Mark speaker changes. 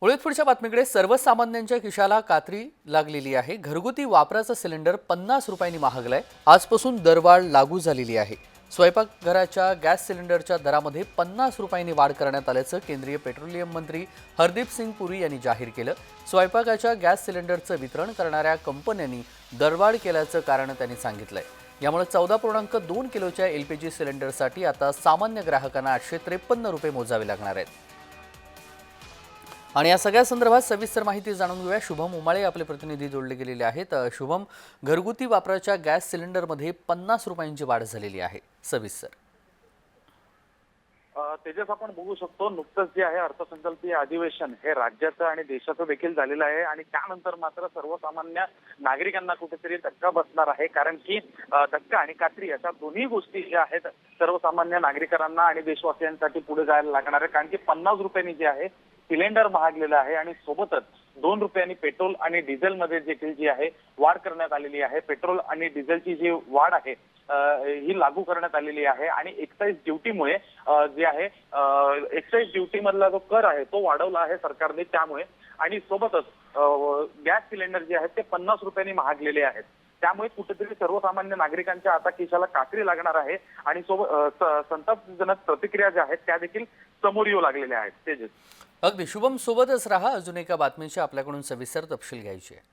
Speaker 1: वळूयात पुढच्या बातमीकडे. सर्वसामान्यांच्या खिशाला कात्री लागलेली आहे. घरगुती वापराचं सिलेंडर 50 रुपयांनी महागलंय. आजपासून दरवाढ लागू झालेली आहे. स्वयंपाकघराच्या गॅस सिलेंडरच्या दरामध्ये 50 रुपयांनी वाढ करण्यात आल्याचं केंद्रीय पेट्रोलियम मंत्री हरदीप सिंग पुरी यांनी जाहीर केलं. स्वयंपाकाच्या गॅस सिलेंडरचं वितरण करणाऱ्या कंपन्यांनी दरवाढ केल्याचं कारण त्यांनी सांगितलंय. यामुळे 14.2 किलोच्या एलपीजी सिलेंडरसाठी आता सामान्य ग्राहकांना 853 रुपये मोजावे लागणार आहेत. आणि या सगळ्या संदर्भात सविस्तर माहिती जाणून घेऊया. शुभम उमाळे आपले प्रतिनिधी जोडले गेलेले आहेत. शुभम, घरगुती वापराच्या गॅस सिलेंडरमध्ये 50 रुपयांची वाढ झालेली आहे. सविस्तर
Speaker 2: तेजस, आपण बघू शकतो नुकतंच जे आहे अर्थसंकल्पीय अधिवेशन हे राज्याचं आणि देशाचं देखील झालेलं आहे आणि त्यानंतर मात्र सर्वसामान्य नागरिकांना कुठेतरी धक्का बसणार आहे. कारण की धक्का आणि कात्री अशा दोन्ही गोष्टी ज्या आहेत सर्वसामान्य नागरिकांना आणि देशवासियांसाठी पुढे जायला लागणार आहे. कारण की 50 रुपयांनी जे आहे सिलेंडर महागलेलं आहे आणि सोबतच 2 रुपयांनी पेट्रोल आणि डिझेलमध्ये देखील जी आहे वाढ करण्यात आलेली आहे. पेट्रोल आणि डिझेलची जी वाढ आहे ही लागू करण्यात आलेली आहे आणि एक्साईज ड्युटीमुळे जे आहे एक्साईज ड्युटी मधला जो कर आहे तो वाढवला आहे सरकारने. त्यामुळे आणि सोबतच गॅस सिलेंडर जे आहेत ते 50 रुपयांनी महागलेले आहेत. त्यामुळे कुठेतरी सर्वसामान्य नागरिकांच्या आता खिशाला कात्री लागणार आहे आणि सोबत संतापजनक प्रतिक्रिया ज्या आहेत त्या देखील समोर येऊ लागलेल्या आहेत. तेजस,
Speaker 1: अगदी शुभम, सोबतच राहा. अजून एका बातमीची आपल्याकडून सविस्तर तपशील घ्यायची आहे.